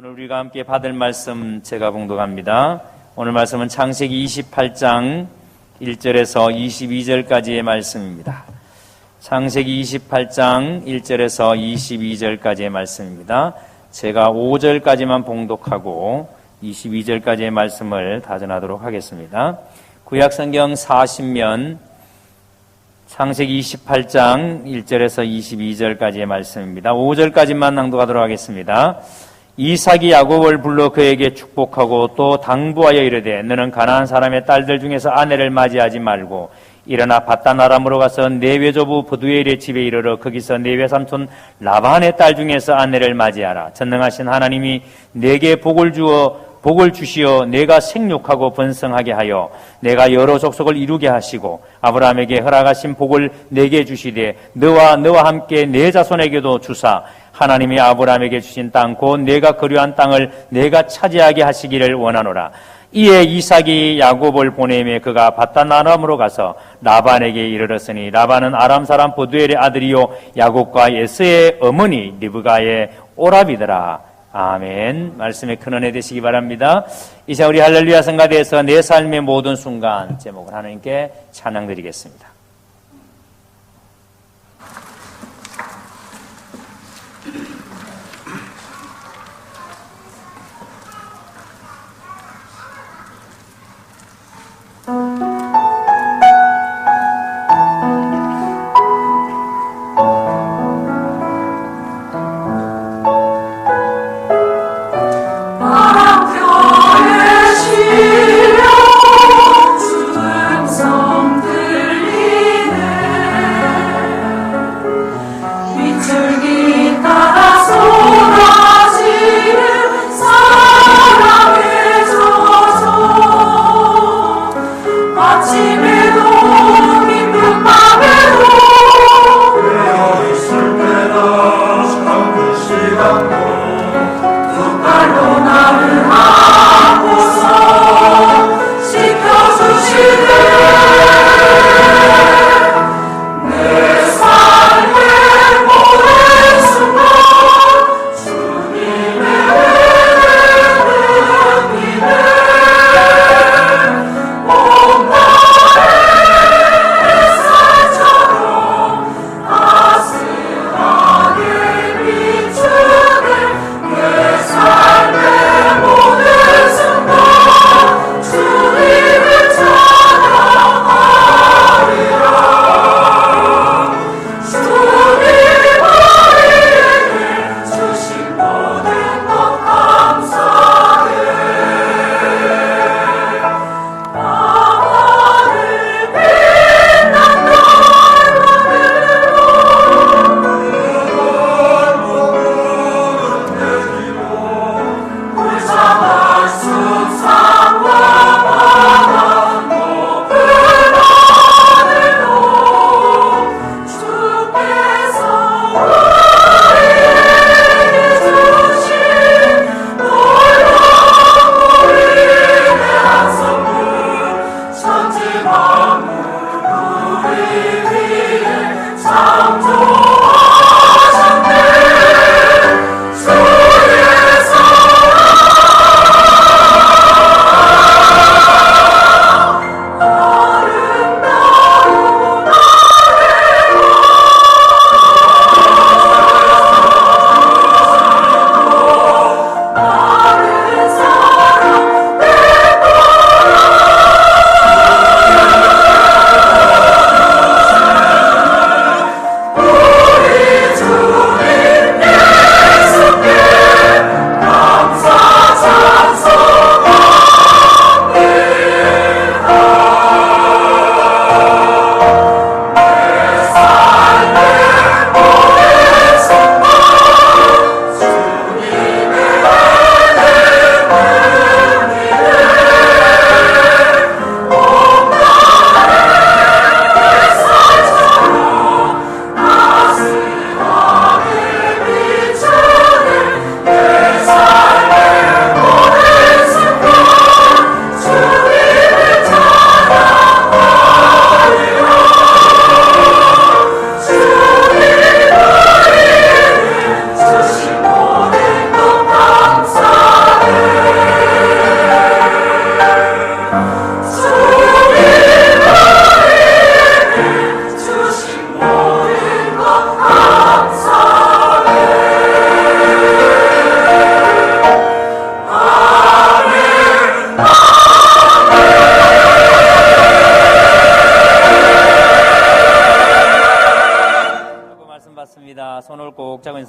오늘 우리가 함께 받을 말씀 제가 봉독합니다. 오늘 말씀은 창세기 28장 1절에서 22절까지의 말씀입니다. 창세기 28장 1절에서 22절까지의 말씀입니다. 제가 5절까지만 봉독하고 22절까지의 말씀을 다전하도록 하겠습니다. 구약성경 40면 창세기 28장 1절에서 22절까지의 말씀입니다. 5절까지만 낭독하도록 하겠습니다. 이삭이 야곱을 불러 그에게 축복하고 또 당부하여 이르되 너는 가나안 사람의 딸들 중에서 아내를 맞이하지 말고 일어나 밧단 아람으로 가서 네 외조부 브두엘의 집에 이르러 거기서 네 외삼촌 라반의 딸 중에서 아내를 맞이하라. 전능하신 하나님이 내게 복을 주시어 내가 생육하고 번성하게 하여 내가 여러 족속을 이루게 하시고 아브라함에게 허락하신 복을 내게 주시되 너와 함께 내 자손에게도 주사 하나님이 아브라함에게 주신 땅 곧 내가 거류한 땅을 내가 차지하게 하시기를 원하노라. 이에 이삭이 야곱을 보내매 그가 밧단 아람으로 가서 라반에게 이르렀으니 라반은 아람 사람 브두엘의 아들이요 야곱과 에서의 어머니 리브가의 오라비더라. 아멘. 말씀에 큰 은혜 되시기 바랍니다. 이제 우리 할렐루야 성가대에서 내 삶의 모든 순간 제목을 하나님께 찬양드리겠습니다. 음성 들리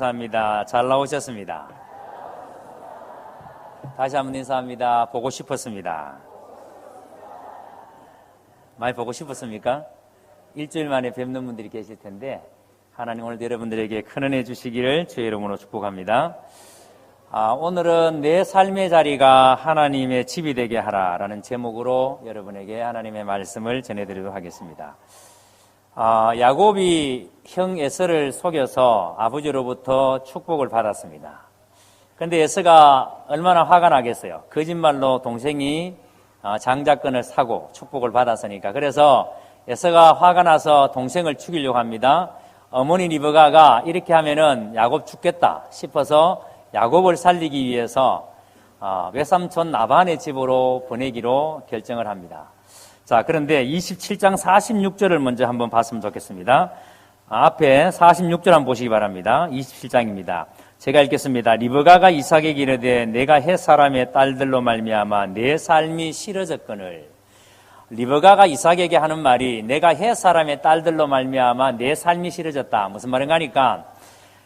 인사합니다. 잘 나오셨습니다. 다시 한번 인사합니다. 보고 싶었습니다. 많이 보고 싶었습니까? 일주일 만에 뵙는 분들이 계실 텐데 하나님 오늘도 여러분들에게 큰 은혜 주시기를 주의 이름으로 축복합니다. 오늘은 내 삶의 자리가 하나님의 집이 되게 하라라는 제목으로 여러분에게 하나님의 말씀을 전해드리도록 하겠습니다. 야곱이 형 에서를 속여서 아버지로부터 축복을 받았습니다. 그런데 에서가 얼마나 화가 나겠어요. 거짓말로 동생이 장자권을 사고 축복을 받았으니까. 그래서 에서가 화가 나서 동생을 죽이려고 합니다. 어머니 리브가가 이렇게 하면은 야곱 죽겠다 싶어서 야곱을 살리기 위해서 외삼촌 라반의 집으로 보내기로 결정을 합니다. 자, 그런데 27장 46절을 먼저 한번 봤으면 좋겠습니다. 앞에 46절 한번 보시기 바랍니다. 27장입니다. 제가 읽겠습니다. 리브가가 이삭에게 이르되 내가 헷 사람의 딸들로 말미암아 내 삶이 싫어졌거늘. 리브가가 이삭에게 하는 말이 내가 헷 사람의 딸들로 말미암아 내 삶이 싫어졌다. 무슨 말인가 하니까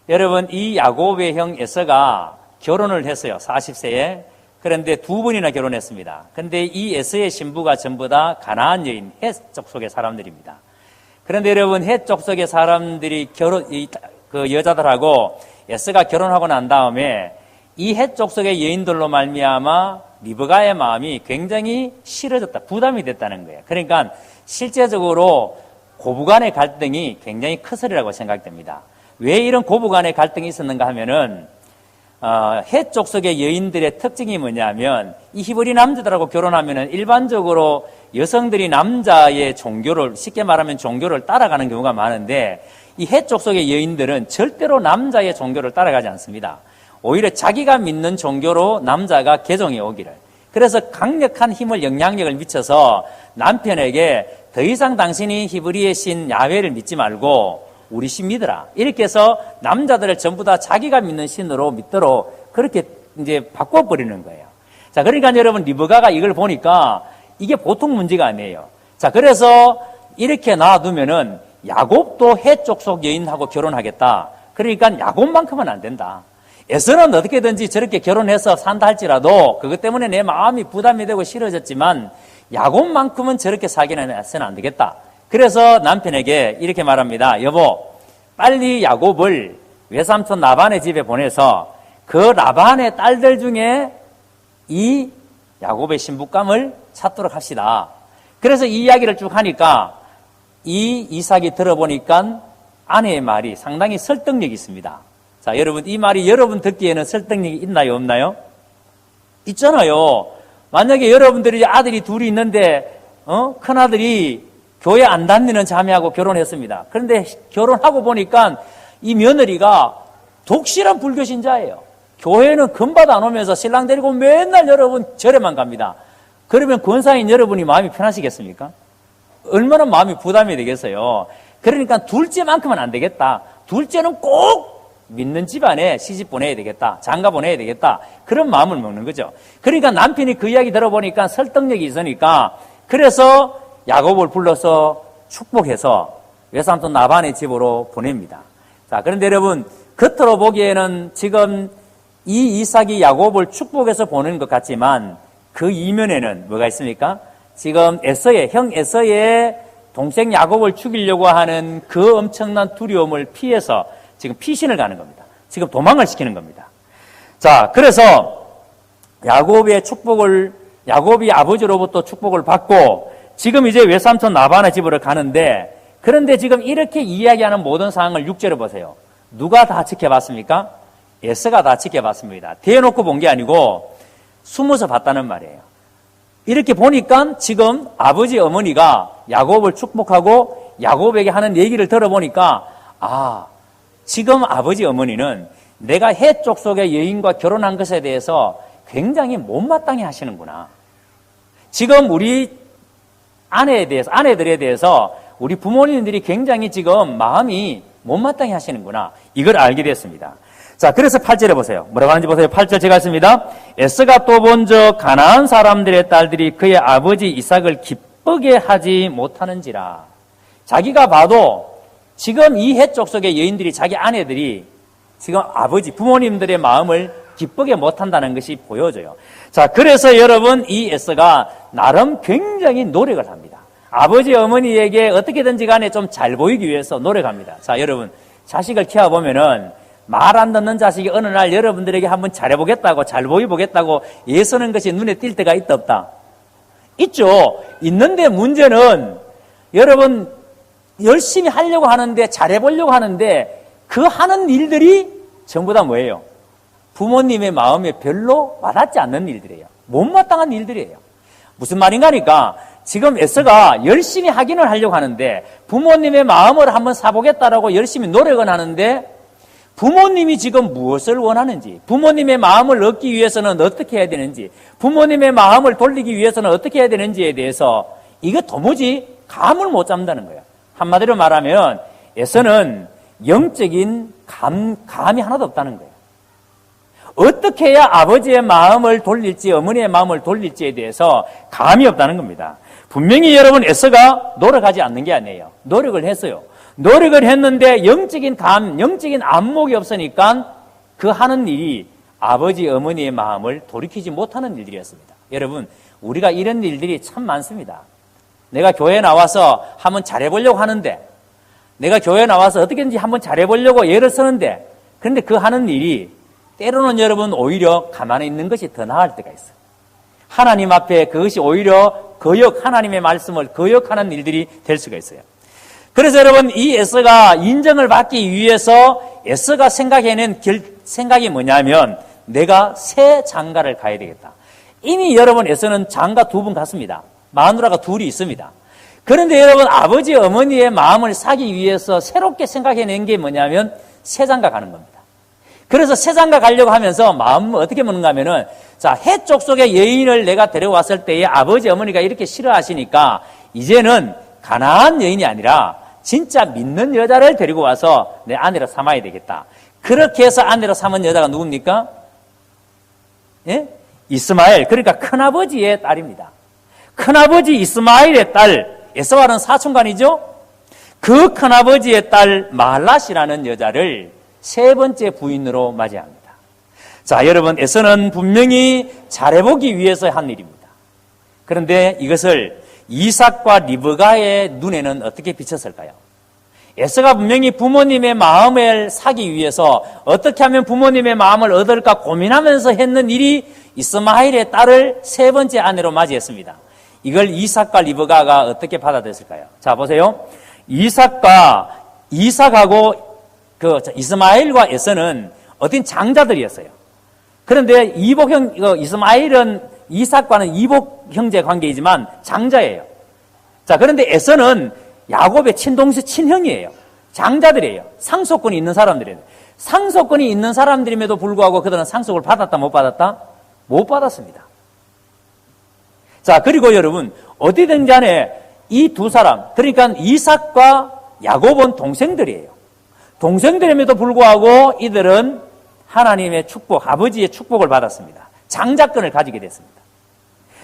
여러분, 이 야곱의 형 에서가 결혼을 했어요. 40세에. 그런데 두 번이나 결혼했습니다. 그런데 이 에서의 신부가 전부 다 가나안 여인, 헷 족속의 사람들입니다. 그런데 여러분, 헷 족속의 사람들이 그 여자들하고 에서가 결혼하고 난 다음에 이 헷 족속의 여인들로 말미암아 리브가의 마음이 굉장히 싫어졌다. 부담이 됐다는 거예요. 그러니까 실제적으로 고부간의 갈등이 굉장히 커서리라고 생각됩니다. 왜 이런 고부간의 갈등이 있었는가 하면은 헷 족속의 여인들의 특징이 뭐냐면 이 히브리 남자들하고 결혼하면은 일반적으로 여성들이 남자의 종교를, 쉽게 말하면 종교를 따라가는 경우가 많은데 이 헷 족속의 여인들은 절대로 남자의 종교를 따라가지 않습니다. 오히려 자기가 믿는 종교로 남자가 개종해 오기를. 그래서 강력한 힘을, 영향력을 미쳐서 남편에게 더 이상 당신이 히브리의 신 야훼를 믿지 말고 우리 신 믿어라. 이렇게 해서 남자들을 전부 다 자기가 믿는 신으로 믿도록 그렇게 이제 바꿔버리는 거예요. 자, 그러니까 여러분, 리브가가 이걸 보니까 이게 보통 문제가 아니에요. 자, 그래서 이렇게 놔두면은 야곱도 헷 족속 여인하고 결혼하겠다. 그러니까 야곱만큼은 안 된다. 에서는 어떻게든지 저렇게 결혼해서 산다 할지라도 그것 때문에 내 마음이 부담이 되고 싫어졌지만 야곱만큼은 저렇게 살기는 해서는 안 되겠다. 그래서 남편에게 이렇게 말합니다. 여보, 빨리 야곱을 외삼촌 라반의 집에 보내서 그 라반의 딸들 중에 이 야곱의 신부감을 찾도록 합시다. 그래서 이 이야기를 쭉 하니까 이 이삭이 들어보니까 아내의 말이 상당히 설득력이 있습니다. 자, 여러분, 이 말이 여러분 듣기에는 설득력이 있나요, 없나요? 있잖아요. 만약에 여러분들이 아들이 둘이 있는데, 큰아들이 교회 안 다니는 자매하고 결혼했습니다. 그런데 결혼하고 보니까 이 며느리가 독실한 불교 신자예요. 교회는 금바도 안 오면서 신랑 데리고 맨날 여러분 절에만 갑니다. 그러면 권사인 여러분이 마음이 편하시겠습니까? 얼마나 마음이 부담이 되겠어요. 그러니까 둘째만큼은 안 되겠다. 둘째는 꼭 믿는 집안에 시집 보내야 되겠다. 장가 보내야 되겠다. 그런 마음을 먹는 거죠. 그러니까 남편이 그 이야기 들어보니까 설득력이 있으니까 그래서 야곱을 불러서 축복해서 외삼촌 라반의 집으로 보냅니다. 자, 그런데 여러분, 겉으로 보기에는 지금 이 이삭이 야곱을 축복해서 보내는 것 같지만 그 이면에는 뭐가 있습니까? 지금 형 에서의 동생 야곱을 죽이려고 하는 그 엄청난 두려움을 피해서 지금 피신을 가는 겁니다. 지금 도망을 시키는 겁니다. 자, 그래서 야곱이 아버지로부터 축복을 받고 지금 이제 외삼촌 라반의 집으로 가는데 그런데 지금 이렇게 이야기하는 모든 상황을 6절에 보세요. 누가 다 지켜봤습니까? 에서가 다 지켜봤습니다. 대놓고 본 게 아니고 숨어서 봤다는 말이에요. 이렇게 보니까 지금 아버지 어머니가 야곱을 축복하고 야곱에게 하는 얘기를 들어보니까 지금 아버지 어머니는 내가 헷 족속의 여인과 결혼한 것에 대해서 굉장히 못마땅해 하시는구나. 지금 우리 아내들에 대해서 우리 부모님들이 굉장히 지금 마음이 못마땅해 하시는구나. 이걸 알게 됐습니다. 자, 그래서 8절에 보세요. 뭐라고 하는지 보세요. 8절 제가 했습니다. 에서가 또 먼저 가나안 사람들의 딸들이 그의 아버지 이삭을 기쁘게 하지 못하는지라. 자기가 봐도 지금 이 헷 족속의 여인들이 자기 아내들이 지금 아버지, 부모님들의 마음을 기쁘게 못한다는 것이 보여져요. 자, 그래서 여러분, 이 에서가 나름 굉장히 노력을 합니다. 아버지, 어머니에게 어떻게든지 간에 좀 잘 보이기 위해서 노력합니다. 자, 여러분, 자식을 키워보면은 말 안 듣는 자식이 어느 날 여러분들에게 한번 잘해보겠다고, 잘 보이보겠다고 애쓰는 것이 눈에 띌 때가 있다, 없다? 있죠. 있는데 문제는 여러분, 열심히 하려고 하는데, 잘해보려고 하는데, 그 하는 일들이 전부 다 뭐예요? 부모님의 마음에 별로 와닿지 않는 일들이에요. 못마땅한 일들이에요. 무슨 말인가 하니까 지금 에서가 열심히 하기는 하려고 하는데 부모님의 마음을 한번 사보겠다라고 열심히 노력은 하는데 부모님이 지금 무엇을 원하는지, 부모님의 마음을 얻기 위해서는 어떻게 해야 되는지, 부모님의 마음을 돌리기 위해서는 어떻게 해야 되는지에 대해서 이거 도무지 감을 못 잡는다는 거예요. 한마디로 말하면 에서는 영적인 감이 하나도 없다는 거예요. 어떻게 해야 아버지의 마음을 돌릴지, 어머니의 마음을 돌릴지에 대해서 감이 없다는 겁니다. 분명히 여러분, 에서가 노력하지 않는 게 아니에요. 노력을 했어요. 노력을 했는데 영적인 감, 영적인 안목이 없으니까 그 하는 일이 아버지, 어머니의 마음을 돌이키지 못하는 일들이었습니다. 여러분, 우리가 이런 일들이 참 많습니다. 내가 교회에 나와서 한번 잘해보려고 하는데, 내가 교회에 나와서 어떻게든지 한번 잘해보려고 애를 쓰는데, 그런데 그 하는 일이 때로는 여러분 오히려 가만히 있는 것이 더 나을 때가 있어요. 하나님 앞에 그것이 오히려 하나님의 말씀을 거역하는 일들이 될 수가 있어요. 그래서 여러분, 이 에서가 인정을 받기 위해서 에서가 생각해낸 생각이 뭐냐면 내가 새 장가를 가야 되겠다. 이미 여러분, 에서는 장가 2분 갔습니다. 마누라가 2이 있습니다. 그런데 여러분, 아버지 어머니의 마음을 사기 위해서 새롭게 생각해낸 게 뭐냐면 새 장가 가는 겁니다. 그래서 새 장가 가려고 하면서 마음을 어떻게 먹는가 하면은, 자, 해쪽 속의 여인을 내가 데려왔을 때에 아버지 어머니가 이렇게 싫어하시니까 이제는 가난한 여인이 아니라 진짜 믿는 여자를 데리고 와서 내 아내로 삼아야 되겠다. 그렇게 해서 아내로 삼은 여자가 누굽니까? 예? 이스마엘, 그러니까 큰아버지의 딸입니다. 큰아버지 이스마엘의 딸, 에서와는 사촌간이죠? 그 큰아버지의 딸 마할랏이라는 여자를 세 번째 부인으로 맞이합니다. 자, 여러분, 에서는 분명히 잘해보기 위해서 한 일입니다. 그런데 이것을 이삭과 리브가의 눈에는 어떻게 비쳤을까요? 에서가 분명히 부모님의 마음을 사기 위해서 어떻게 하면 부모님의 마음을 얻을까 고민하면서 했는 일이 이스마엘의 딸을 세 번째 아내로 맞이했습니다. 이걸 이삭과 리브가가 어떻게 받아들였을까요? 자, 보세요. 이삭하고 이스마엘과 에서는 어떤 장자들이었어요. 그런데 이스마엘은 이삭과는 이복 형제 관계이지만 장자예요. 자, 그런데 에서는 야곱의 친형이에요. 장자들이에요. 상속권이 있는 사람들이에요. 상속권이 있는 사람들임에도 불구하고 그들은 상속을 받았다, 못 받았다? 못 받았습니다. 자, 그리고 여러분, 어디든 간에 이 두 사람, 그러니까 이삭과 야곱은 동생들이에요. 동생들임에도 불구하고 이들은 하나님의 축복, 아버지의 축복을 받았습니다. 장자권을 가지게 됐습니다.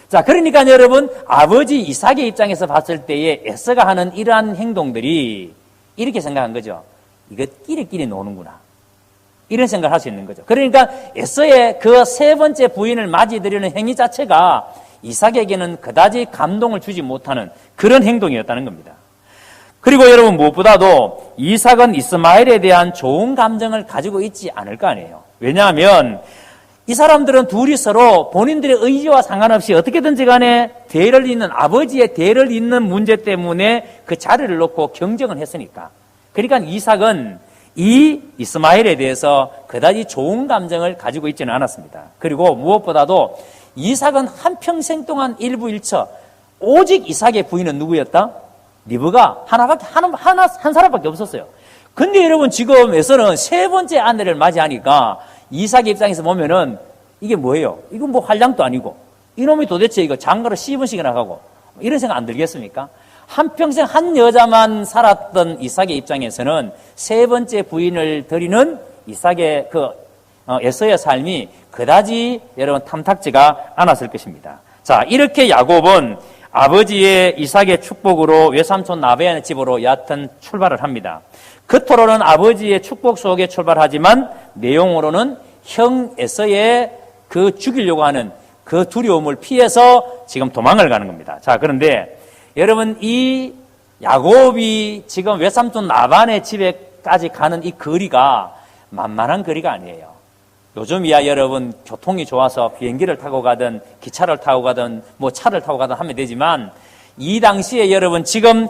자, 그러니까 여러분, 아버지 이삭의 입장에서 봤을 때에 에서가 하는 이러한 행동들이 이렇게 생각한 거죠. 이거 끼리끼리 노는구나. 이런 생각을 할 수 있는 거죠. 그러니까 에서의 그 세 번째 부인을 맞이드리는 행위 자체가 이삭에게는 그다지 감동을 주지 못하는 그런 행동이었다는 겁니다. 그리고 여러분, 무엇보다도 이삭은 이스마엘에 대한 좋은 감정을 가지고 있지 않을 거 아니에요. 왜냐하면 이 사람들은 둘이 서로 본인들의 의지와 상관없이 어떻게든지 간에 대를 잇는, 아버지의 대를 잇는 문제 때문에 그 자리를 놓고 경쟁을 했으니까. 그러니까 이삭은 이 이스마엘에 대해서 그다지 좋은 감정을 가지고 있지는 않았습니다. 그리고 무엇보다도 이삭은 한평생 동안 일부일처 오직 이삭의 부인은 누구였다? 리브가 한 사람밖에 없었어요. 근데 여러분, 지금 에서는 세 번째 아내를 맞이하니까 이삭의 입장에서 보면은 이게 뭐예요? 이건 뭐 한량도 아니고 이놈이 도대체 이거 장가를 10번씩이나 가고 이런 생각 안 들겠습니까? 한평생 한 여자만 살았던 이삭의 입장에서는 세 번째 부인을 드리는 이삭의 에서의 삶이 그다지 여러분 탐탁지가 않았을 것입니다. 자, 이렇게 야곱은 아버지의 이삭의 축복으로 외삼촌 라반의 집으로 여하튼 출발을 합니다. 겉으로는 아버지의 축복 속에 출발하지만 내용으로는 형 에서의 그 죽이려고 하는 그 두려움을 피해서 지금 도망을 가는 겁니다. 자, 그런데 여러분, 이 야곱이 지금 외삼촌 라반의 집에까지 가는 이 거리가 만만한 거리가 아니에요. 요즘이야 여러분 교통이 좋아서 비행기를 타고 가든 기차를 타고 가든 뭐 차를 타고 가든 하면 되지만, 이 당시에 여러분 지금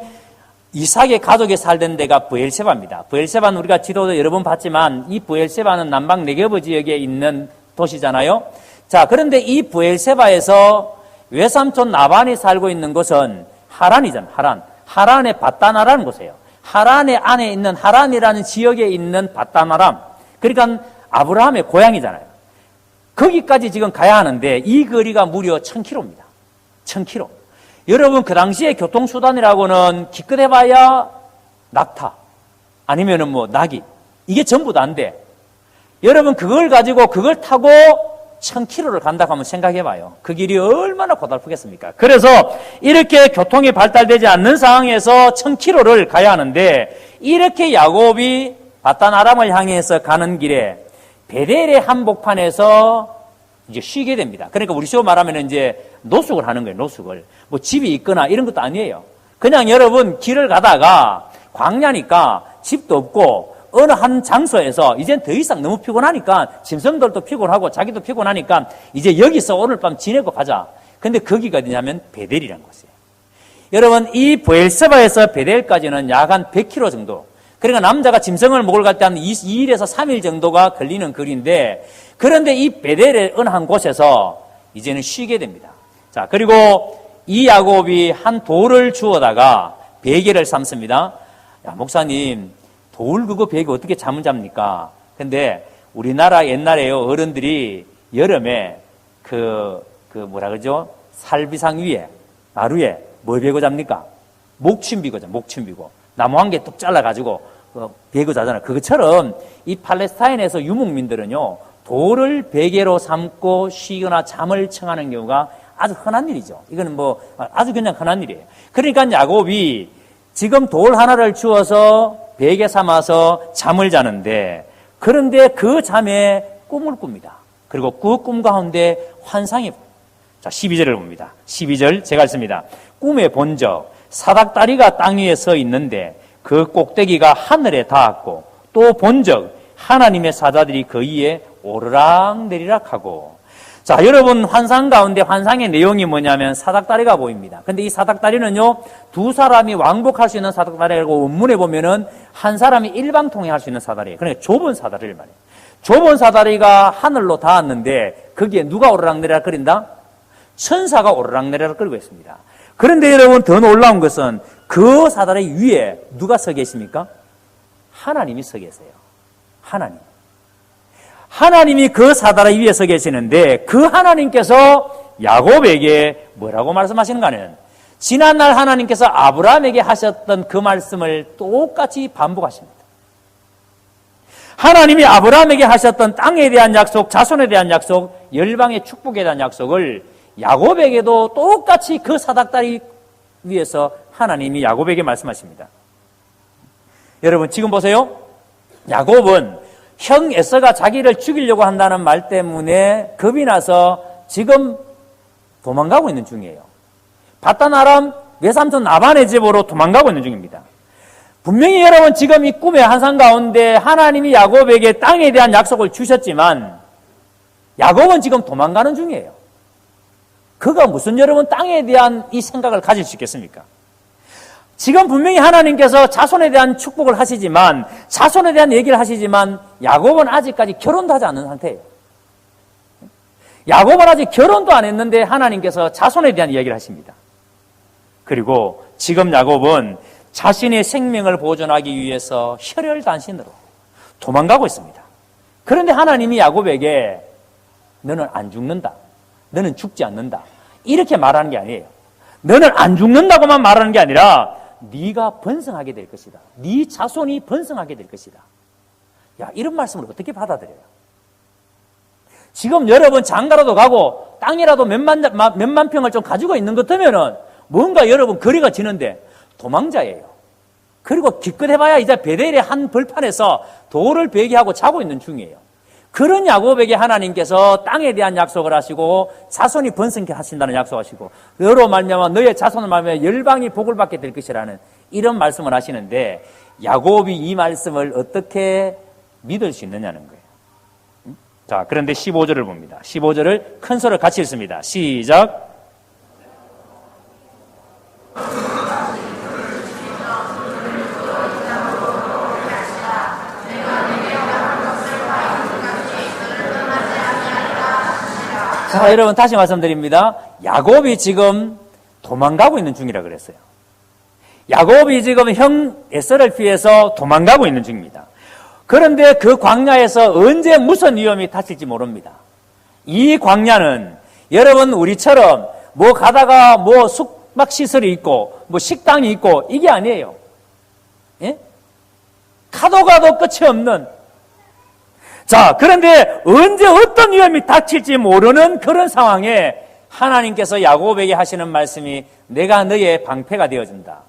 이삭의 가족이 살던 데가 브엘세바입니다. 브엘세바는 우리가 지도도 여러 번 봤지만 이 브엘세바는 남방 네게브 지역에 있는 도시잖아요. 자, 그런데 이 브엘세바에서 외삼촌 라반이 살고 있는 곳은 하란이잖아요. 하란의 밧다나라는 곳이에요. 하란의 안에 있는 하란이라는 지역에 있는 밧다나람, 그러니까 아브라함의 고향이잖아요. 거기까지 지금 가야 하는데 이 거리가 무려 1000km입니다. 1000km. 여러분, 그 당시에 교통수단이라고는 기껏해봐야 낙타 아니면은 뭐 나귀, 이게 전부 다인데 여러분 그걸 가지고 그걸 타고 1000km를 간다고 하면 생각해봐요. 그 길이 얼마나 고달프겠습니까? 그래서 이렇게 교통이 발달되지 않는 상황에서 1000km를 가야 하는데, 이렇게 야곱이 밧단 아람을 향해서 가는 길에 베델의 한복판에서 이제 쉬게 됩니다. 그러니까 우리 식으로 말하면 이제 노숙을 하는 거예요. 노숙을. 뭐 집이 있거나 이런 것도 아니에요. 그냥 여러분 길을 가다가 광야니까 집도 없고 어느 한 장소에서 이젠 더 이상 너무 피곤하니까 짐승들도 피곤하고 자기도 피곤하니까 이제 여기서 오늘 밤 지내고 가자. 근데 거기가 어디냐면 베델이라는 곳이에요. 여러분, 이 브엘세바에서 베델까지는 약 한 100km 정도. 그러니까 남자가 짐승을 먹으러 갈 때 한 2일에서 3일 정도가 걸리는 거리인데, 그런데 이 베델의 어느 한 곳에서 이제는 쉬게 됩니다. 자, 그리고 이 야곱이 한 돌을 주워다가 베개를 삼습니다. 야, 목사님, 돌 그거 베개 어떻게 잠을 잡니까? 근데 우리나라 옛날에요, 어른들이 여름에 뭐라 그러죠? 살비상 위에, 나루에 뭘 베고 잡니까? 목침 비고죠, 목침 비고. 나무 한 개 뚝 잘라가지고 베고 자잖아요. 그것처럼 이 팔레스타인에서 유목민들은요, 돌을 베개로 삼고 쉬거나 잠을 청하는 경우가 아주 흔한 일이죠. 이거는 뭐 아주 그냥 흔한 일이에요. 그러니까 야곱이 지금 돌 하나를 주워서 베개 삼아서 잠을 자는데, 그런데 그 잠에 꿈을 꿉니다. 그리고 그 꿈 가운데 환상이 보여요. 자, 12절을 봅니다. 12절 제가 읽습니다. 꿈에 본적 사닥다리가 땅 위에 서 있는데 그 꼭대기가 하늘에 닿았고, 또 본적 하나님의 사자들이 그 위에 오르락 내리락 하고. 자, 여러분, 환상 가운데 환상의 내용이 뭐냐면 사닥다리가 보입니다. 근데 이 사닥다리는요, 두 사람이 왕복할 수 있는 사닥다리라고 원문에 보면은 한 사람이 일방통행할 수 있는 사다리예요. 그러니까 좁은 사다리를 말해요. 좁은 사다리가 하늘로 닿았는데 거기에 누가 오르락내리락 거린다? 천사가 오르락내리락 거리고 있습니다. 그런데 여러분, 더 놀라운 것은 그 사다리 위에 누가 서 계십니까? 하나님이 서 계세요. 하나님이 그 사다리 위에 서 계시는데, 그 하나님께서 야곱에게 뭐라고 말씀하시는가는, 지난날 하나님께서 아브라함에게 하셨던 그 말씀을 똑같이 반복하십니다. 하나님이 아브라함에게 하셨던 땅에 대한 약속, 자손에 대한 약속, 열방의 축복에 대한 약속을 야곱에게도 똑같이 그 사닥다리 위에서 하나님이 야곱에게 말씀하십니다. 여러분, 지금 보세요. 야곱은 형 에서가 자기를 죽이려고 한다는 말 때문에 겁이 나서 지금 도망가고 있는 중이에요. 밧단 아람 외삼촌 라반의 집으로 도망가고 있는 중입니다. 분명히 여러분, 지금 이 꿈의 환상 가운데 하나님이 야곱에게 땅에 대한 약속을 주셨지만 야곱은 지금 도망가는 중이에요. 그가 무슨 여러분 땅에 대한 이 생각을 가질 수 있겠습니까? 지금 분명히 하나님께서 자손에 대한 축복을 하시지만, 자손에 대한 얘기를 하시지만 야곱은 아직까지 결혼도 하지 않은 상태예요. 야곱은 아직 결혼도 안 했는데 하나님께서 자손에 대한 이야기를 하십니다. 그리고 지금 야곱은 자신의 생명을 보존하기 위해서 혈혈단신으로 도망가고 있습니다. 그런데 하나님이 야곱에게 너는 안 죽는다, 너는 죽지 않는다, 이렇게 말하는 게 아니에요. 너는 안 죽는다고만 말하는 게 아니라 네가 번성하게 될 것이다. 네 자손이 번성하게 될 것이다. 야, 이런 말씀을 어떻게 받아들여요? 지금 여러분 장가라도 가고 땅이라도 몇만 평을 좀 가지고 있는 것 같으면은 뭔가 여러분 거리가 지는데 도망자예요. 그리고 기껏 해봐야 이제 베델의 한 벌판에서 돌을 베개하고 자고 있는 중이에요. 그런 야곱에게 하나님께서 땅에 대한 약속을 하시고 자손이 번성케 하신다는 약속하시고 너로 말미암아 너의 자손을 말미암아 열방이 복을 받게 될 것이라는 이런 말씀을 하시는데 야곱이 이 말씀을 어떻게 믿을 수 있느냐는 거예요. 자, 그런데 15절을 봅니다. 15절을 큰 소리로 같이 읽습니다. 시작. 자, 여러분 다시 말씀드립니다. 야곱이 지금 도망가고 있는 중이라 그랬어요. 야곱이 지금 형 에서를 피해서 도망가고 있는 중입니다. 그런데 그 광야에서 언제 무슨 위험이 닥칠지 모릅니다. 이 광야는 여러분 우리처럼 뭐 가다가 뭐 숙박시설이 있고 뭐 식당이 있고 이게 아니에요. 예? 가도 끝이 없는. 자, 그런데 언제 어떤 위험이 닥칠지 모르는 그런 상황에 하나님께서 야곱에게 하시는 말씀이 내가 너의 방패가 되어준다.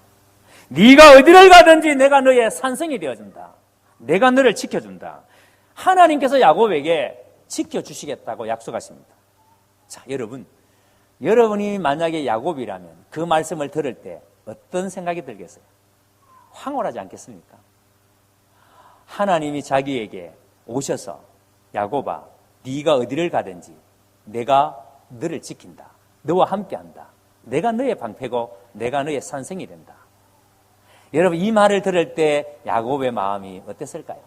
네가 어디를 가든지 내가 너의 산성이 되어준다. 내가 너를 지켜준다. 하나님께서 야곱에게 지켜주시겠다고 약속하십니다. 자, 여러분이 만약에 야곱이라면 그 말씀을 들을 때 어떤 생각이 들겠어요? 황홀하지 않겠습니까? 하나님이 자기에게 오셔서 야곱아, 네가 어디를 가든지 내가 너를 지킨다. 너와 함께한다. 내가 너의 방패고 내가 너의 산성이 된다. 여러분 이 말을 들을 때 야곱의 마음이 어땠을까요?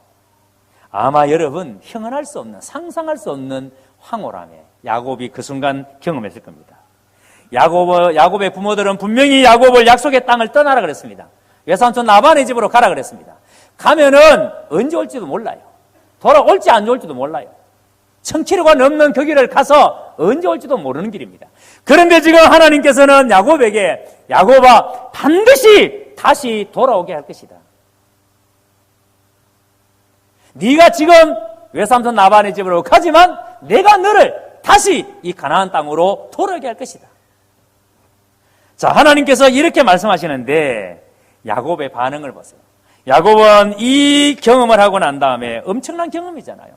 아마 여러분 형언할 수 없는 상상할 수 없는 황홀함에 야곱이 그 순간 경험했을 겁니다. 야곱의 부모들은 분명히 야곱을 약속의 땅을 떠나라 그랬습니다. 외삼촌 라반의 집으로 가라 그랬습니다. 가면은 언제 올지도 몰라요. 돌아올지 안 올지도 몰라요. 1000km가 넘는 그 길을 가서 언제 올지도 모르는 길입니다. 그런데 지금 하나님께서는 야곱에게 야곱아 반드시 다시 돌아오게 할 것이다. 네가 지금 외삼촌 라반의 집으로 가지만 내가 너를 다시 이 가나안 땅으로 돌아오게 할 것이다. 자, 하나님께서 이렇게 말씀하시는데 야곱의 반응을 보세요. 야곱은 이 경험을 하고 난 다음에 엄청난 경험이잖아요.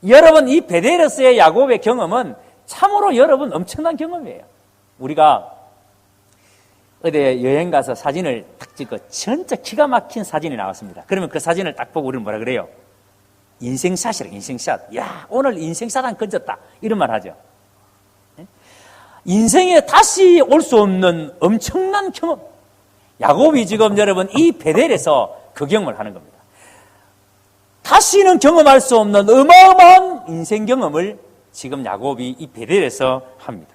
여러분 이 베델에서의 야곱의 경험은 참으로 여러분 엄청난 경험이에요. 우리가 어디 여행 가서 사진을 딱 찍고 진짜 기가 막힌 사진이 나왔습니다. 그러면 그 사진을 딱 보고 우리는 뭐라 그래요? 인생샷이라고, 인생샷. 야, 오늘 인생샷 한 건졌다. 이런 말 하죠. 인생에 다시 올 수 없는 엄청난 경험. 야곱이 지금 여러분 이 베델에서 그 경험을 하는 겁니다. 다시는 경험할 수 없는 어마어마한 인생 경험을 지금 야곱이 이 베델에서 합니다.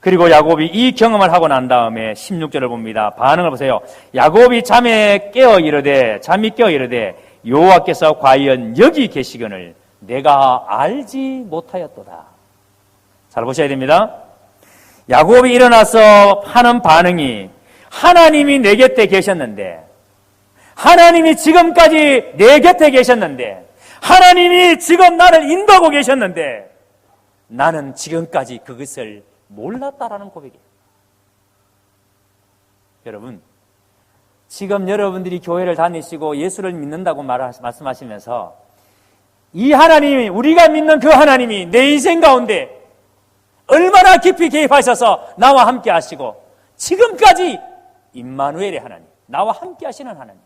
그리고 야곱이 이 경험을 하고 난 다음에 16절을 봅니다. 반응을 보세요. 야곱이 잠이 깨어 이르되 여호와께서 과연 여기 계시거늘 내가 알지 못하였도다. 잘 보셔야 됩니다. 야곱이 일어나서 하는 반응이 하나님이 내 곁에 계셨는데, 하나님이 지금까지 내 곁에 계셨는데, 하나님이 지금 나를 인도하고 계셨는데 나는 지금까지 그것을 몰랐다라는 고백이에요. 여러분, 지금 여러분들이 교회를 다니시고 예수를 믿는다고 말씀하시면서 이 하나님이, 우리가 믿는 그 하나님이 내 인생 가운데 얼마나 깊이 개입하셔서 나와 함께 하시고 지금까지 임마누엘의 하나님, 나와 함께 하시는 하나님,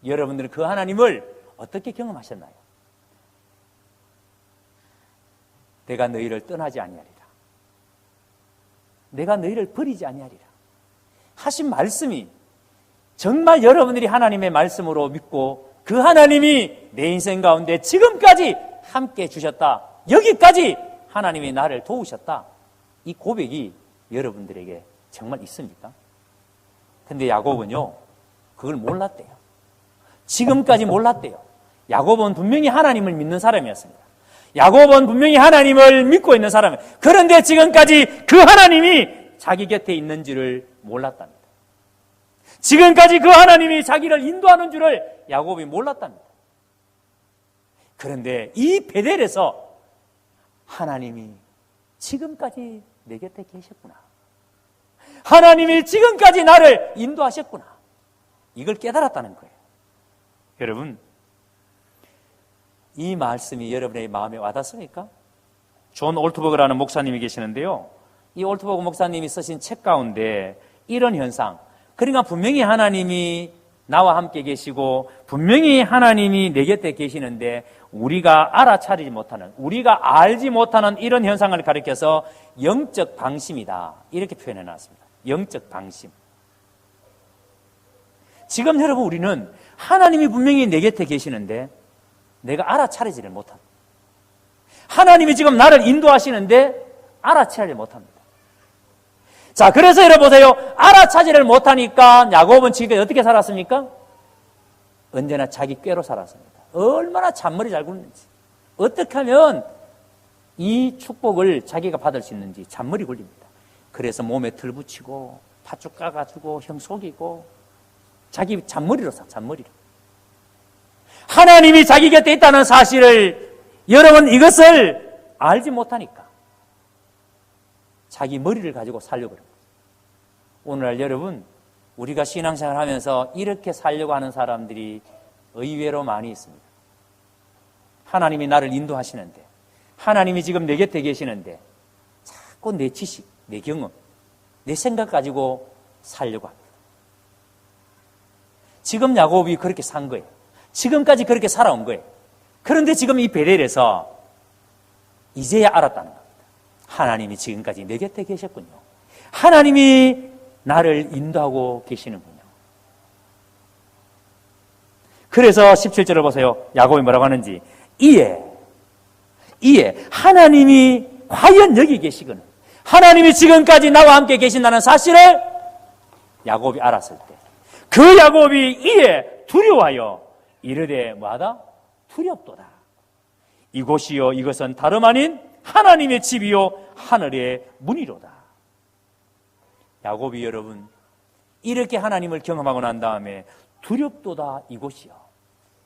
여러분들은 그 하나님을 어떻게 경험하셨나요? 내가 너희를 떠나지 아니하리라. 내가 너희를 버리지 아니하리라. 하신 말씀이 정말 여러분들이 하나님의 말씀으로 믿고 그 하나님이 내 인생 가운데 지금까지 함께 주셨다. 여기까지 하나님이 나를 도우셨다. 이 고백이 여러분들에게 정말 있습니까? 근데 야곱은요, 그걸 몰랐대요. 지금까지 몰랐대요. 야곱은 분명히 하나님을 믿는 사람이었습니다. 야곱은 분명히 하나님을 믿고 있는 사람이에요. 그런데 지금까지 그 하나님이 자기 곁에 있는 줄을 몰랐답니다. 지금까지 그 하나님이 자기를 인도하는 줄을 야곱이 몰랐답니다. 그런데 이 베델에서 하나님이 지금까지 내 곁에 계셨구나. 하나님이 지금까지 나를 인도하셨구나. 이걸 깨달았다는 거예요. 여러분, 이 말씀이 여러분의 마음에 와닿습니까? 존 올트버그라는 목사님이 계시는데요. 이 올트버그 목사님이 쓰신 책 가운데 이런 현상, 그러니까 분명히 하나님이 나와 함께 계시고 분명히 하나님이 내 곁에 계시는데 우리가 알아차리지 못하는, 우리가 알지 못하는 이런 현상을 가리켜서 영적 방심이다, 이렇게 표현해 놨습니다. 영적 방심. 지금 여러분, 우리는 하나님이 분명히 내 곁에 계시는데 내가 알아차리지를 못합니다. 하나님이 지금 나를 인도하시는데 알아차리지 못합니다. 자, 그래서 여러분 보세요. 알아차지를 못하니까 야곱은 지금까지 어떻게 살았습니까? 언제나 자기 꾀로 살았습니다. 얼마나 잔머리 잘 굴는지, 어떻게 하면 이 축복을 자기가 받을 수 있는지 잔머리 굴립니다. 그래서 몸에 털 붙이고 팥죽 까가지고 형 속이고 자기 잔머리로 사, 잔머리로. 하나님이 자기 곁에 있다는 사실을 여러분 이것을 알지 못하니까 자기 머리를 가지고 살려고 합니다. 오늘날 여러분, 우리가 신앙생활 하면서 이렇게 살려고 하는 사람들이 의외로 많이 있습니다. 하나님이 나를 인도하시는데, 하나님이 지금 내 곁에 계시는데 자꾸 내 지식, 내 경험, 내 생각 가지고 살려고 합니다. 지금 야곱이 그렇게 산 거예요. 지금까지 그렇게 살아온 거예요. 그런데 지금 이 베델에서 이제야 알았다는 겁니다. 하나님이 지금까지 내 곁에 계셨군요. 하나님이 나를 인도하고 계시는군요. 그래서 17절을 보세요. 야곱이 뭐라고 하는지. 이에 하나님이 과연 여기 계시거든, 하나님이 지금까지 나와 함께 계신다는 사실을 야곱이 알았을 때, 그 야곱이 이에 두려워하여 이르되 뭐하다? 두렵도다. 이곳이요, 이것은 다름 아닌 하나님의 집이요 하늘의 문이로다. 야곱이 여러분 이렇게 하나님을 경험하고 난 다음에 두렵도다, 이곳이요.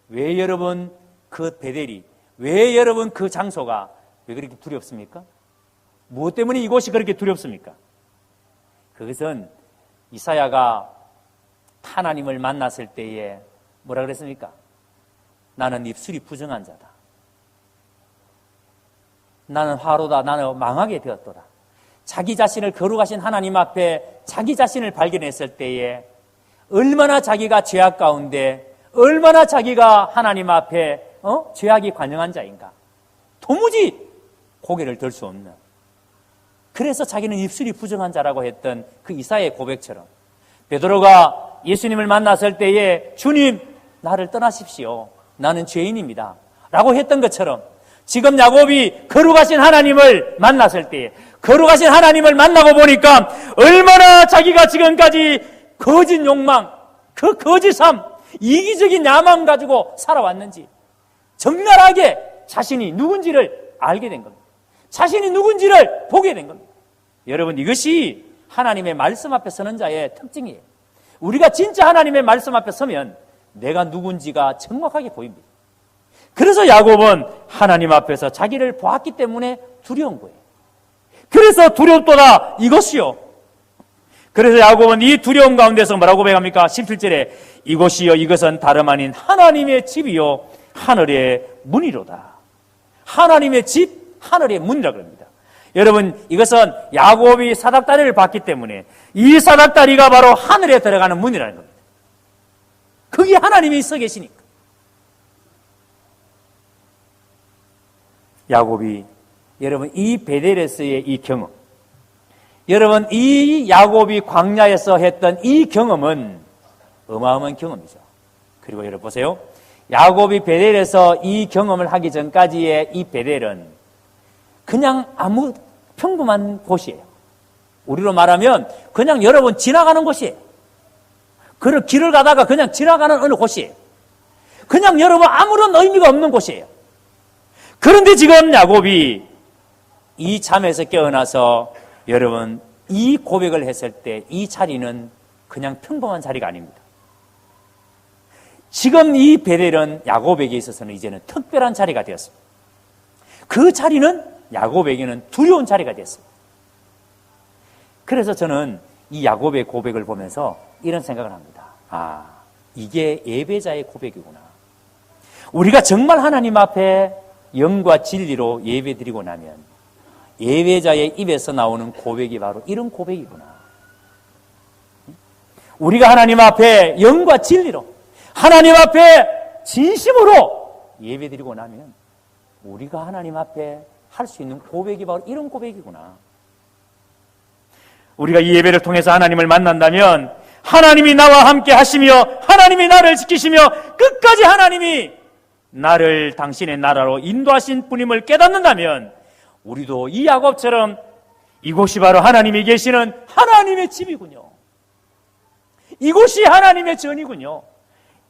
왜 여러분 그 베델이, 왜 여러분 그 장소가 왜 그렇게 두렵습니까? 무엇 때문에 이곳이 그렇게 두렵습니까? 그것은 이사야가 하나님을 만났을 때에 뭐라 그랬습니까? 나는 입술이 부정한 자다, 나는 화로다, 나는 망하게 되었도다. 자기 자신을 거룩하신 하나님 앞에 자기 자신을 발견했을 때에 얼마나 자기가 죄악 가운데, 얼마나 자기가 하나님 앞에 죄악이 관영한 자인가, 도무지 고개를 들 수 없는, 그래서 자기는 입술이 부정한 자라고 했던 그 이사야의 고백처럼 베드로가 예수님을 만났을 때에 주님, 나를 떠나십시오, 나는 죄인입니다 라고 했던 것처럼 지금 야곱이 거룩하신 하나님을 만났을 때에, 거룩하신 하나님을 만나고 보니까 얼마나 자기가 지금까지 거짓 욕망, 그 거짓 삶, 이기적인 야망 가지고 살아왔는지 적나라하게 자신이 누군지를 알게 된 겁니다. 자신이 누군지를 보게 된 겁니다. 여러분, 이것이 하나님의 말씀 앞에 서는 자의 특징이에요. 우리가 진짜 하나님의 말씀 앞에 서면 내가 누군지가 정확하게 보입니다. 그래서 야곱은 하나님 앞에서 자기를 보았기 때문에 두려운 거예요. 그래서 두렵도다, 이것이요. 그래서 야곱은 이 두려움 가운데서 뭐라고 고백합니까? 17절에 이곳이요, 이것은 다름 아닌 하나님의 집이요 하늘의 문이로다. 하나님의 집, 하늘의 문이라고 합니다. 여러분, 이것은 야곱이 사닥다리를 봤기 때문에 이 사닥다리가 바로 하늘에 들어가는 문이라는 겁니다. 거기 하나님이 서 계시니까. 야곱이, 여러분, 이 베델에서의 이 경험, 여러분, 이 야곱이 광야에서 했던 이 경험은 어마어마한 경험이죠. 그리고 여러분 보세요. 야곱이 베델에서 이 경험을 하기 전까지의 이 베델은 그냥 아무 평범한 곳이에요. 우리로 말하면 그냥 여러분 지나가는 곳이에요. 그 길을 가다가 그냥 지나가는 어느 곳이에요. 그냥 여러분 아무런 의미가 없는 곳이에요. 그런데 지금 야곱이 이 잠에서 깨어나서 여러분 이 고백을 했을 때 이 자리는 그냥 평범한 자리가 아닙니다. 지금 이 베델은 야곱에게 있어서는 이제는 특별한 자리가 되었습니다. 그 자리는 야곱에게는 두려운 자리가 됐습니다. 그래서 저는 이 야곱의 고백을 보면서 이런 생각을 합니다. 이게 예배자의 고백이구나. 우리가 정말 하나님 앞에 영과 진리로 예배드리고 나면 예배자의 입에서 나오는 고백이 바로 이런 고백이구나. 우리가 하나님 앞에 영과 진리로 하나님 앞에 진심으로 예배드리고 나면 우리가 하나님 앞에 할 수 있는 고백이 바로 이런 고백이구나. 우리가 이 예배를 통해서 하나님을 만난다면 하나님이 나와 함께 하시며 하나님이 나를 지키시며 끝까지 하나님이 나를 당신의 나라로 인도하신 분임을 깨닫는다면 우리도 이 야곱처럼 이곳이 바로 하나님이 계시는 하나님의 집이군요. 이곳이 하나님의 전이군요.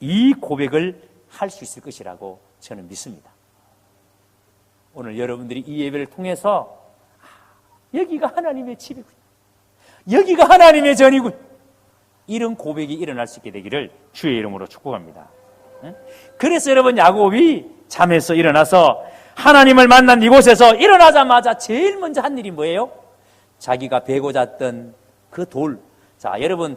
이 고백을 할 수 있을 것이라고 저는 믿습니다. 오늘 여러분들이 이 예배를 통해서 여기가 하나님의 집이군요. 여기가 하나님의 전이군요. 이런 고백이 일어날 수 있게 되기를 주의 이름으로 축복합니다. 그래서 여러분 야곱이 잠에서 일어나서 하나님을 만난 이곳에서 일어나자마자 제일 먼저 한 일이 뭐예요? 자기가 베고 잤던 그 돌. 자, 여러분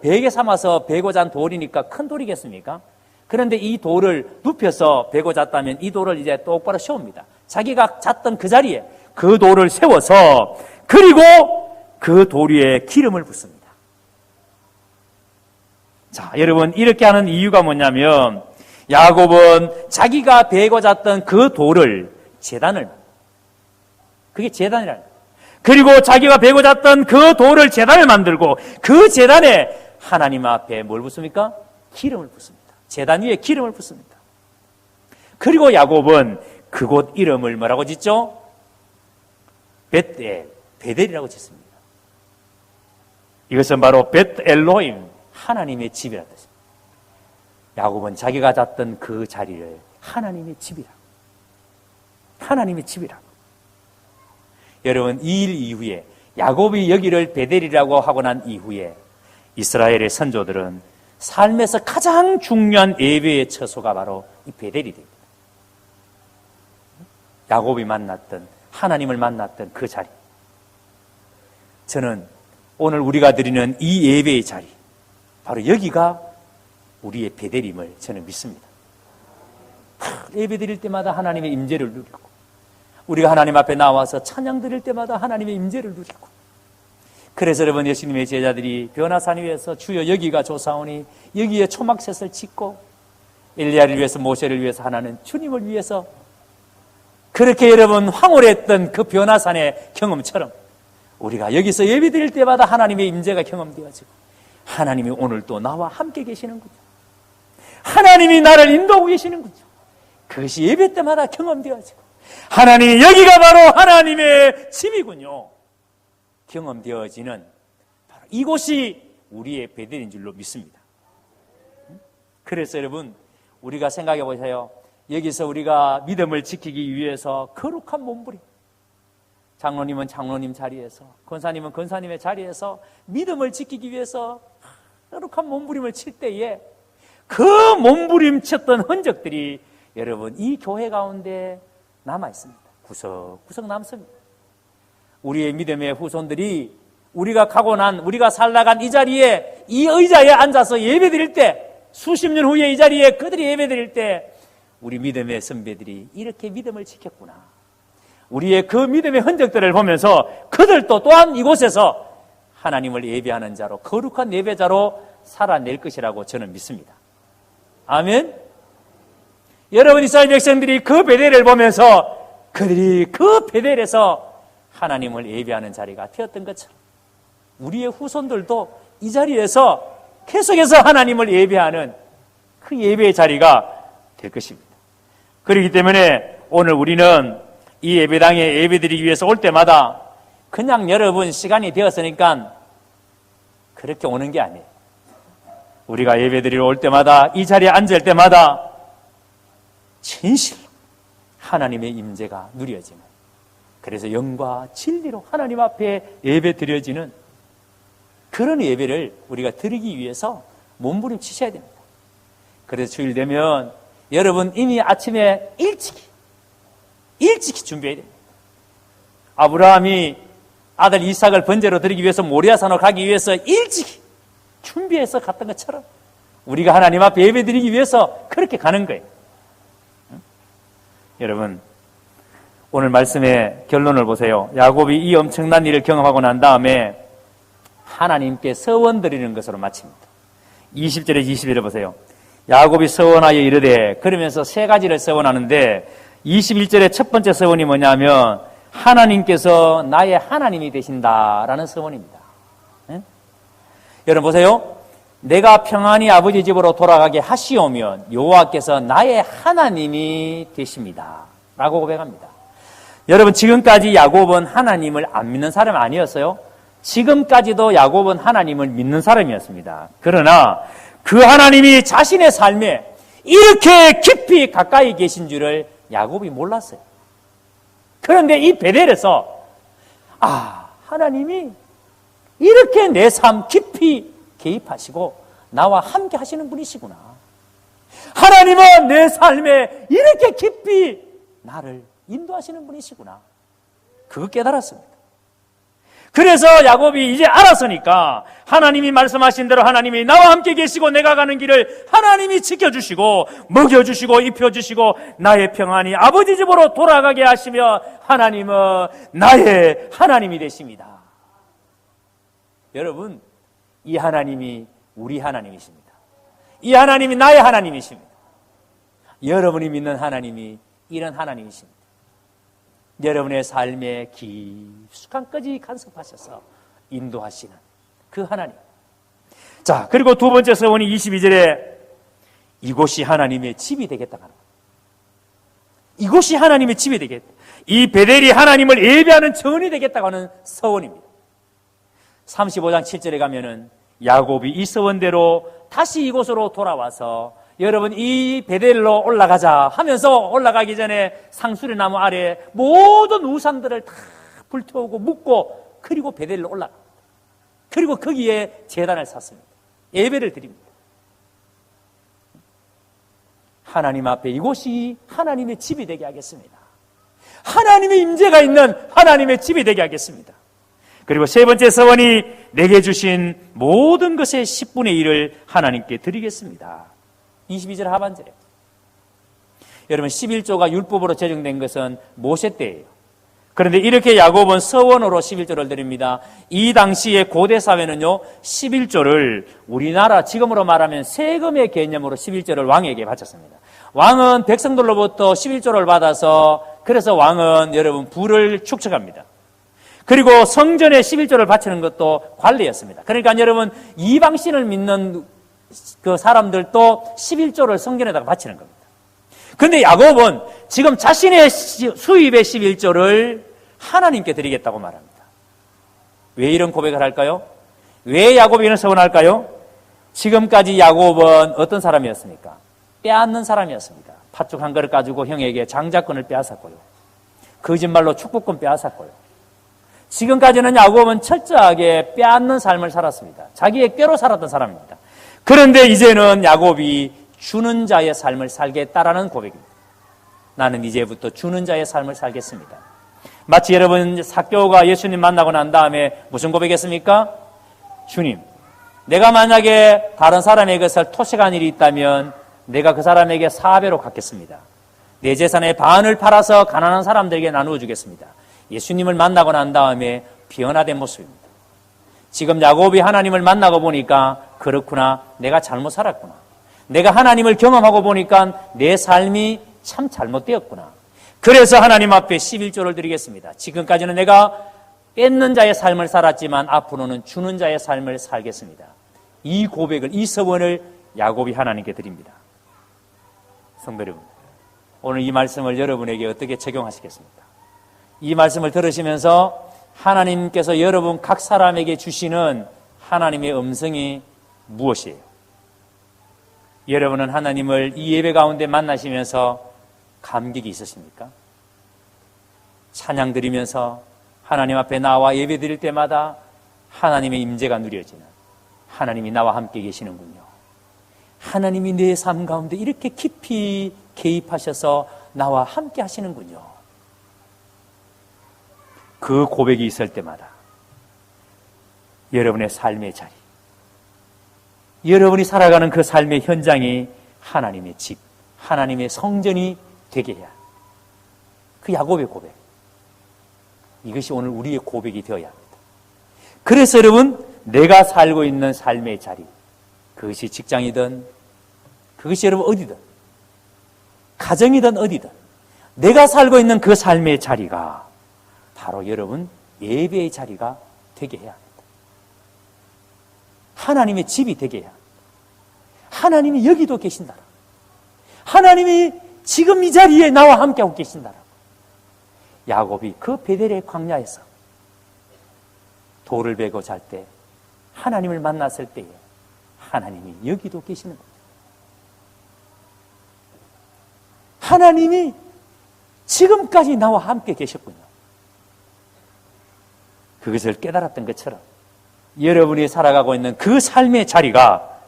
베개 삼아서 베고 잔 돌이니까 큰 돌이겠습니까? 그런데 이 돌을 눕혀서 베고 잤다면 이 돌을 이제 똑바로 세웁니다. 자기가 잤던 그 자리에 그 돌을 세워서 그리고 그 돌 위에 기름을 붓습니다. 자, 여러분 이렇게 하는 이유가 뭐냐면 야곱은 자기가 베고 잤던 그 돌을 그게 제단이라는 거예요. 그리고 자기가 베고 잤던 그 돌을 제단을 만들고 그 제단에 하나님 앞에 뭘 붓습니까? 기름을 붓습니다. 제단 위에 기름을 붓습니다. 그리고 야곱은 그곳 이름을 뭐라고 짓죠? 베델이라고 짓습니다. 이것은 바로 벳엘로임, 하나님의 집이라는 뜻입니다. 야곱은 자기가 잤던 그 자리를 하나님의 집이라고. 하나님의 집이라고. 여러분, 이 일 이후에 야곱이 여기를 베델이라고 하고 난 이후에 이스라엘의 선조들은 삶에서 가장 중요한 예배의 처소가 바로 이 베델이 됩니다. 야곱이 만났던, 하나님을 만났던 그 자리. 저는 오늘 우리가 드리는 이 예배의 자리, 바로 여기가 우리의 베델임을 저는 믿습니다. 예배 드릴 때마다 하나님의 임재를 누리고, 우리가 하나님 앞에 나와서 찬양 드릴 때마다 하나님의 임재를 누리고, 그래서 여러분 예수님의 제자들이 변화산 위에서 주여 여기가 좋사오니 여기에 초막셋을 짓고 엘리야를 위해서 모세를 위해서 하나는 주님을 위해서 그렇게 여러분 황홀했던 그 변화산의 경험처럼 우리가 여기서 예배드릴 때마다 하나님의 임재가 경험되어지고 하나님이 오늘 또 나와 함께 계시는군요. 하나님이 나를 인도하고 계시는군요. 그것이 예배 때마다 경험되어지고 하나님이 여기가 바로 하나님의 집이군요. 경험되어지는 바로 이곳이 우리의 베델인 줄로 믿습니다. 그래서 여러분 우리가 생각해 보세요. 여기서 우리가 믿음을 지키기 위해서 거룩한 몸부림, 장로님은 장로님 자리에서, 권사님은 권사님의 자리에서 믿음을 지키기 위해서 거룩한 몸부림을 칠 때에 그 몸부림 쳤던 흔적들이 여러분 이 교회 가운데 남아 있습니다. 구석구석 남습니다. 우리의 믿음의 후손들이 우리가 가고 난, 우리가 살아간 이 자리에, 이 의자에 앉아서 예배 드릴 때, 수십 년 후에 이 자리에 그들이 예배 드릴 때 우리 믿음의 선배들이 이렇게 믿음을 지켰구나. 우리의 그 믿음의 흔적들을 보면서 그들도 또한 이곳에서 하나님을 예배하는 자로, 거룩한 예배자로 살아낼 것이라고 저는 믿습니다. 아멘. 여러분 이스라엘 백성들이 그 베델을 보면서 그들이 그 베델에서 하나님을 예배하는 자리가 되었던 것처럼 우리의 후손들도 이 자리에서 계속해서 하나님을 예배하는 그 예배의 자리가 될 것입니다. 그렇기 때문에 오늘 우리는 이 예배당에 예배드리기 위해서 올 때마다 그냥 여러분 시간이 되었으니까 그렇게 오는 게 아니에요. 우리가 예배드리러 올 때마다 이 자리에 앉을 때마다 진실로 하나님의 임재가 누려지는, 그래서 영과 진리로 하나님 앞에 예배 드려지는 그런 예배를 우리가 드리기 위해서 몸부림치셔야 됩니다. 그래서 주일 되면 여러분 이미 아침에 일찍이 준비해야 됩니다. 아브라함이 아들 이삭을 번제로 드리기 위해서 모리아산으로 가기 위해서 일찍이 준비해서 갔던 것처럼 우리가 하나님 앞에 예배드리기 위해서 그렇게 가는 거예요. 여러분, 오늘 말씀의 결론을 보세요. 야곱이 이 엄청난 일을 경험하고 난 다음에 하나님께 서원 드리는 것으로 마칩니다. 20절에 21절 보세요. 야곱이 서원하여 이르되, 그러면서 세 가지를 서원하는데 21절의 첫 번째 서원이 뭐냐면 하나님께서 나의 하나님이 되신다라는 서원입니다. 네? 여러분 보세요. 내가 평안히 아버지 집으로 돌아가게 하시오면 여호와께서 나의 하나님이 되십니다 라고 고백합니다. 여러분, 지금까지 야곱은 하나님을 안 믿는 사람 아니었어요? 지금까지도 야곱은 하나님을 믿는 사람이었습니다. 그러나 그 하나님이 자신의 삶에 이렇게 깊이 가까이 계신 줄을 야곱이 몰랐어요. 그런데 이 베델에서 하나님이 이렇게 내 삶 깊이 개입하시고 나와 함께 하시는 분이시구나. 하나님은 내 삶에 이렇게 깊이 나를 인도하시는 분이시구나. 그거 깨달았습니다. 그래서 야곱이 이제 알았으니까 하나님이 말씀하신 대로 하나님이 나와 함께 계시고 내가 가는 길을 하나님이 지켜주시고 먹여주시고 입혀주시고 나의 평안이 아버지 집으로 돌아가게 하시며 하나님은 나의 하나님이 되십니다. 여러분, 이 하나님이 우리 하나님이십니다. 이 하나님이 나의 하나님이십니다. 여러분이 믿는 하나님이 이런 하나님이십니다. 여러분의 삶에 깊숙한까지 간섭하셔서 인도하시는 그 하나님. 자, 그리고 두 번째 서원이 22절에 이곳이 하나님의 집이 되겠다고 합니다. 이곳이 하나님의 집이 되겠다. 이 베델이 하나님을 예배하는 전이 되겠다고 하는 서원입니다. 35장 7절에 가면은 야곱이 이 서원대로 다시 이곳으로 돌아와서 여러분 이 베델로 올라가자 하면서 올라가기 전에 상수리 나무 아래 모든 우상들을 다 불태우고 묻고 그리고 베델로 올라갑니다. 그리고 거기에 제단을 샀습니다. 예배를 드립니다. 하나님 앞에 이곳이 하나님의 집이 되게 하겠습니다. 하나님의 임재가 있는 하나님의 집이 되게 하겠습니다. 그리고 세 번째 서원이 내게 주신 모든 것의 10분의 1을 하나님께 드리겠습니다. 22절 하반절에. 여러분 11조가 율법으로 제정된 것은 모세 때예요. 그런데 이렇게 야곱은 서원으로 11조를 드립니다. 이 당시의 고대 사회는요 11조를 우리나라 지금으로 말하면 세금의 개념으로 11조를 왕에게 바쳤습니다. 왕은 백성들로부터 11조를 받아서 그래서 왕은 여러분 부를 축적합니다. 그리고 성전에 11조를 바치는 것도 관례였습니다. 그러니까 여러분 이방신을 믿는 그 사람들도 11조를 성전에다가 바치는 겁니다. 그런데 야곱은 지금 자신의 수입의 11조를 하나님께 드리겠다고 말합니다. 왜 이런 고백을 할까요? 왜 야곱이 이런 서원할까요? 지금까지 야곱은 어떤 사람이었습니까? 빼앗는 사람이었습니다. 팥죽 한 그릇 가지고 형에게 장자권을 빼앗았고요. 거짓말로 축복권 빼앗았고요. 지금까지는 야곱은 철저하게 빼앗는 삶을 살았습니다. 자기의 꾀로 살았던 사람입니다. 그런데 이제는 야곱이 주는 자의 삶을 살겠다라는 고백입니다. 나는 이제부터 주는 자의 삶을 살겠습니다. 마치 여러분 삭개오가 예수님 만나고 난 다음에 무슨 고백했습니까? 주님, 내가 만약에 다른 사람의 것을 토색한 일이 있다면 내가 그 사람에게 4배로 갚겠습니다. 내 재산의 반을 팔아서 가난한 사람들에게 나누어 주겠습니다. 예수님을 만나고 난 다음에 변화된 모습입니다. 지금 야곱이 하나님을 만나고 보니까 그렇구나, 내가 잘못 살았구나. 내가 하나님을 경험하고 보니까 내 삶이 참 잘못되었구나. 그래서 하나님 앞에 11조를 드리겠습니다. 지금까지는 내가 뺏는 자의 삶을 살았지만 앞으로는 주는 자의 삶을 살겠습니다. 이 고백을, 이 서원을 야곱이 하나님께 드립니다. 성도 여러분, 오늘 이 말씀을 여러분에게 어떻게 적용하시겠습니까? 이 말씀을 들으시면서 하나님께서 여러분 각 사람에게 주시는 하나님의 음성이 무엇이에요? 여러분은 하나님을 이 예배 가운데 만나시면서 감격이 있으십니까? 찬양 드리면서 하나님 앞에 나와 예배 드릴 때마다 하나님의 임재가 누려지는, 하나님이 나와 함께 계시는군요. 하나님이 내 삶 가운데 이렇게 깊이 개입하셔서 나와 함께 하시는군요. 그 고백이 있을 때마다 여러분의 삶의 자리, 여러분이 살아가는 그 삶의 현장이 하나님의 집, 하나님의 성전이 되게 해야 합니다. 그 야곱의 고백. 이것이 오늘 우리의 고백이 되어야 합니다. 그래서 여러분, 내가 살고 있는 삶의 자리, 그것이 직장이든, 그것이 여러분 어디든, 가정이든 어디든, 내가 살고 있는 그 삶의 자리가 바로 여러분 예배의 자리가 되게 해야 합니다. 하나님의 집이 되게 해야 합니다. 하나님이 여기도 계신다라. 하나님이 지금 이 자리에 나와 함께하고 계신다라. 야곱이 그 베델의 광야에서 돌을 베고 잘 때 하나님을 만났을 때에 하나님이 여기도 계시는 겁니다. 하나님이 지금까지 나와 함께 계셨군요. 그것을 깨달았던 것처럼 여러분이 살아가고 있는 그 삶의 자리가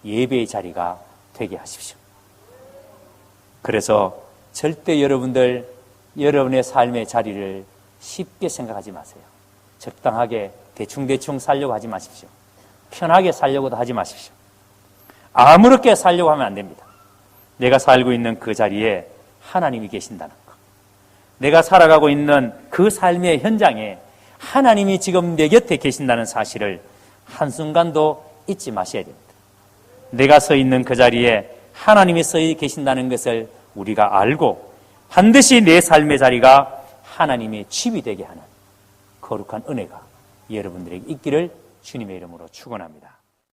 예배의 자리가 되게 하십시오. 그래서 절대 여러분의 삶의 자리를 쉽게 생각하지 마세요. 적당하게 대충 살려고 하지 마십시오. 편하게 살려고도 하지 마십시오. 아무렇게 살려고 하면 안 됩니다. 내가 살고 있는 그 자리에 하나님이 계신다는 것. 내가 살아가고 있는 그 삶의 현장에 하나님이 지금 내 곁에 계신다는 사실을 한순간도 잊지 마셔야 됩니다. 내가 서 있는 그 자리에 하나님이 서 계신다는 것을 우리가 알고 반드시 내 삶의 자리가 하나님의 집이 되게 하는 거룩한 은혜가 여러분들에게 있기를 주님의 이름으로 축원합니다.